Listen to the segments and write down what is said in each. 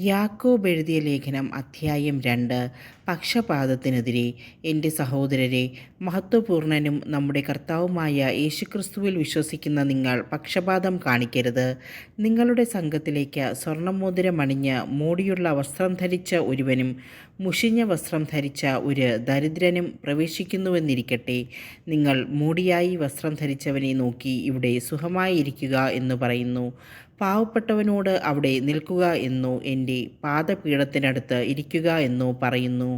യാക്കോബ് എഴുതിയ ലേഖനം അധ്യായം 2. പക്ഷപാതത്തിനെതിരെ. എൻ്റെ സഹോദരരെ, മഹത്വപൂർണനും നമ്മുടെ കർത്താവുമായ യേശുക്രിസ്തുവിൽ വിശ്വസിക്കുന്ന നിങ്ങൾ പക്ഷപാതം കാണിക്കരുത്. നിങ്ങളുടെ സംഘത്തിലേക്ക് സ്വർണ്ണമോതിരം അണിഞ്ഞ് മോടിയുള്ള വസ്ത്രം ധരിച്ച ഒരുവനും മുഷിഞ്ഞ വസ്ത്രം ധരിച്ച ഒരു ദരിദ്രനും പ്രവേശിക്കുന്നുവെന്നിരിക്കട്ടെ. നിങ്ങൾ മോടിയായി വസ്ത്രം ധരിച്ചവനെ നോക്കി ഇവിടെ സുഖമായിരിക്കുക എന്ന് പറയുന്നു. പാവപ്പെട്ടവനോട് അവിടെ നിൽക്കുക എന്നോ എൻ്റെ പാദപീഠത്തിനടുത്ത് ഇരിക്കുക എന്നോ പറയുന്നു.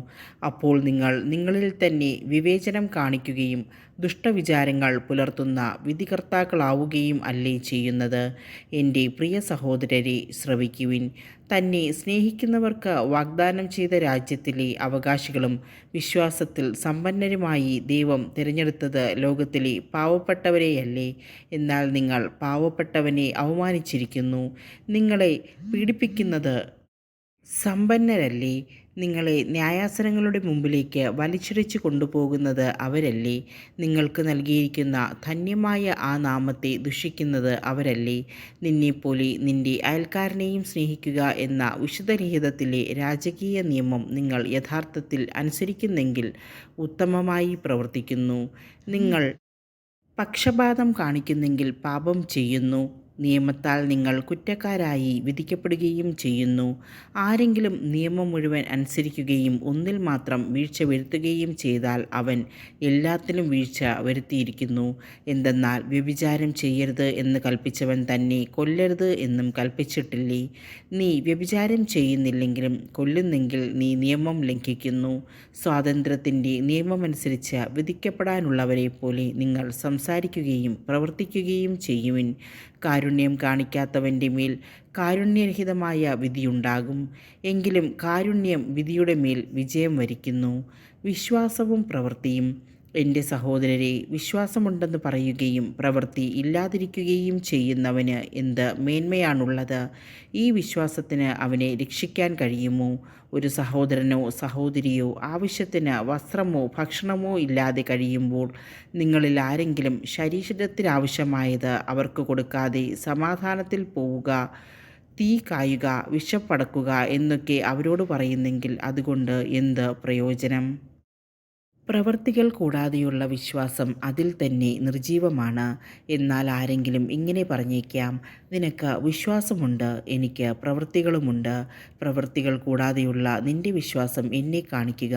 അപ്പോൾ നിങ്ങൾ നിങ്ങളിൽ തന്നെ വിവേചനം കാണിക്കുകയും ദുഷ്ടവിചാരങ്ങൾ പുലർത്തുന്ന വിധികർത്താക്കളാവുകയും അല്ലേ ചെയ്യുന്നത്? എൻ്റെ പ്രിയ സഹോദരരെ, ശ്രവിക്കുവിൻ. തന്നെ സ്നേഹിക്കുന്നവർക്ക് വാഗ്ദാനം ചെയ്ത രാജ്യത്തിലെ അവകാശികളും വിശ്വാസത്തിൽ സമ്പന്നരുമായി ദൈവം തിരഞ്ഞെടുത്തത് ലോകത്തിലെ പാവപ്പെട്ടവരെയല്ലേ? എന്നാൽ നിങ്ങൾ പാവപ്പെട്ടവനെ അവമാനിച്ചിരിക്കുന്നു. നിങ്ങളെ പീഡിപ്പിക്കുന്നത് സമ്പന്നരല്ലേ? നിങ്ങളെ ന്യായാസനങ്ങളുടെ മുമ്പിലേക്ക് വലിച്ചിഴച്ചു കൊണ്ടുപോകുന്നത് അവരല്ലേ? നിങ്ങൾക്ക് നൽകിയിരിക്കുന്ന ധന്യമായ ആ നാമത്തെ ദുഷിക്കുന്നത് അവരല്ലേ? നിന്നെപ്പോലെ നിൻ്റെ അയൽക്കാരനെയും സ്നേഹിക്കുക എന്ന വിശുദ്ധലിഖിതത്തിലെ രാജകീയ നിയമം നിങ്ങൾ യഥാർത്ഥത്തിൽ അനുസരിക്കുന്നെങ്കിൽ ഉത്തമമായി പ്രവർത്തിക്കുന്നു. നിങ്ങൾ പക്ഷപാതം കാണിക്കുന്നെങ്കിൽ പാപം ചെയ്യുന്നു. നിയമത്താൽ നിങ്ങൾ കുറ്റക്കാരായി വിധിക്കപ്പെടുകയും ചെയ്യുന്നു. ആരെങ്കിലും നിയമം മുഴുവൻ അനുസരിക്കുകയും ഒന്നിൽ മാത്രം വീഴ്ച വരുത്തുകയും ചെയ്താൽ അവൻ എല്ലാത്തിലും വീഴ്ച വരുത്തിയിരിക്കുന്നു. എന്തെന്നാൽ വ്യഭിചാരം ചെയ്യരുത് എന്ന് കൽപ്പിച്ചവൻ തന്നെ കൊല്ലരുത് എന്നും കൽപ്പിച്ചിട്ടില്ലേ? നീ വ്യഭിചാരം ചെയ്യുന്നില്ലെങ്കിലും കൊല്ലുന്നെങ്കിൽ നീ നിയമം ലംഘിക്കുന്നു. സ്വാതന്ത്ര്യത്തിൻ്റെ നിയമമനുസരിച്ച് വിധിക്കപ്പെടാനുള്ളവരെ പോലെ നിങ്ങൾ സംസാരിക്കുകയും പ്രവർത്തിക്കുകയും ചെയ്യുവിൻ. കാരുണ്യം കാണിക്കാത്തവൻ്റെ മേൽ കാരുണ്യരഹിതമായ വിധിയുണ്ടാകും. എങ്കിലും കാരുണ്യം വിധിയുടെ മേൽ വിജയം വരിക്കുന്നു. വിശ്വാസവും പ്രവൃത്തിയും. എൻ്റെ സഹോദരരെ, വിശ്വാസമുണ്ടെന്ന് പറയുകയും പ്രവൃത്തി ഇല്ലാതിരിക്കുകയും ചെയ്യുന്നവന് എന്ത് മേന്മയാണുള്ളത്? ഈ വിശ്വാസത്തിന് അവനെ രക്ഷിക്കാൻ കഴിയുമോ? ഒരു സഹോദരനോ സഹോദരിയോ ആവശ്യത്തിന് വസ്ത്രമോ ഭക്ഷണമോ ഇല്ലാതെ കഴിയുമ്പോൾ നിങ്ങളിൽ ആരെങ്കിലും ശരീരത്തിനാവശ്യമായത് അവർക്ക് കൊടുക്കാതെ സമാധാനത്തിൽ പോവുക, തീ കായുക, വിശപ്പടക്കുക എന്നൊക്കെ അവരോട് പറയുന്നെങ്കിൽ അതുകൊണ്ട് എന്ത് പ്രയോജനം? പ്രവൃത്തികൾ കൂടാതെയുള്ള വിശ്വാസം അതിൽ തന്നെ നിർജീവമാണ്. എന്നാൽ ആരെങ്കിലും ഇങ്ങനെ പറഞ്ഞേക്കാം, നിനക്ക് വിശ്വാസമുണ്ട്, എനിക്ക് പ്രവൃത്തികളുമുണ്ട്. പ്രവൃത്തികൾ കൂടാതെയുള്ള നിൻ്റെ വിശ്വാസം എന്നെ കാണിക്കുക.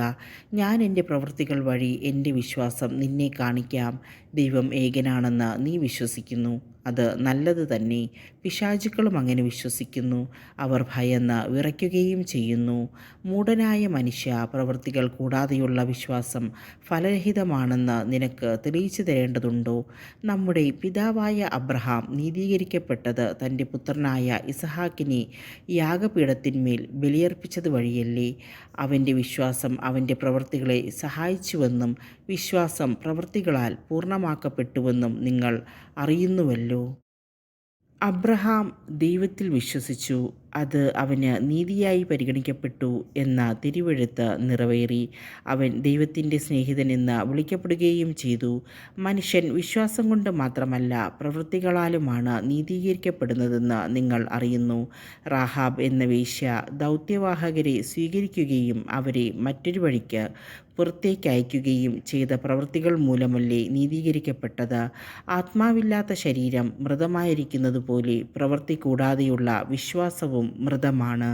ഞാൻ എൻ്റെ പ്രവൃത്തികൾ വഴി എൻ്റെ വിശ്വാസം നിന്നെ കാണിക്കാം. ദൈവം ഏകനാണെന്ന് നീ വിശ്വസിക്കുന്നു, അത് നല്ലത് തന്നെ. പിശാചുക്കളും അങ്ങനെ വിശ്വസിക്കുന്നു, അവർ ഭയന്ന് വിറയ്ക്കുകയും ചെയ്യുന്നു. മൂഢനായ മനുഷ്യ, പ്രവൃത്തികൾ കൂടാതെയുള്ള വിശ്വാസം ഫലരഹിതമാണെന്ന് നിനക്ക് തെളിയിച്ചു തരേണ്ടതുണ്ടോ? നമ്മുടെ പിതാവായ അബ്രഹാം നീതീകരിക്കപ്പെട്ടത് തൻ്റെ പുത്രനായ ഇസഹാക്കിനെ യാഗപീഠത്തിന്മേൽ ബലിയർപ്പിച്ചത് വഴിയല്ലേ? അവൻ്റെ വിശ്വാസം അവൻ്റെ പ്രവൃത്തികളെ സഹായിച്ചുവെന്നും വിശ്വാസം പ്രവൃത്തികളാൽ പൂർണ്ണമാക്കപ്പെട്ടുവെന്നും നിങ്ങൾ അറിയുന്നുവല്ലോ. അബ്രഹാം ദൈവത്തിൽ വിശ്വസിച്ചു, അത് അവന് നീതിയായി പരിഗണിക്കപ്പെട്ടു എന്ന തിരുവെഴുത്ത് നിറവേറി. അവൻ ദൈവത്തിൻ്റെ സ്നേഹിതൻ എന്ന് വിളിക്കപ്പെടുകയും ചെയ്തു. മനുഷ്യൻ വിശ്വാസം കൊണ്ട് മാത്രമല്ല പ്രവൃത്തികളാലുമാണ് നീതീകരിക്കപ്പെടുന്നതെന്ന് നിങ്ങൾ അറിയുന്നു. റാഹാബ് എന്ന വേശ്യ ദൗത്യവാഹകരെ സ്വീകരിക്കുകയും അവരെ മറ്റൊരു വഴിക്ക് പുറത്തേക്കയക്കുകയും ചെയ്ത പ്രവൃത്തികൾ മൂലമല്ലേ നീതീകരിക്കപ്പെട്ടത്? ആത്മാവില്ലാത്ത ശരീരം മൃതമായിരിക്കുന്നത് പോലെ പ്രവൃത്തി കൂടാതെയുള്ള വിശ്വാസവും മൃതമാണ്.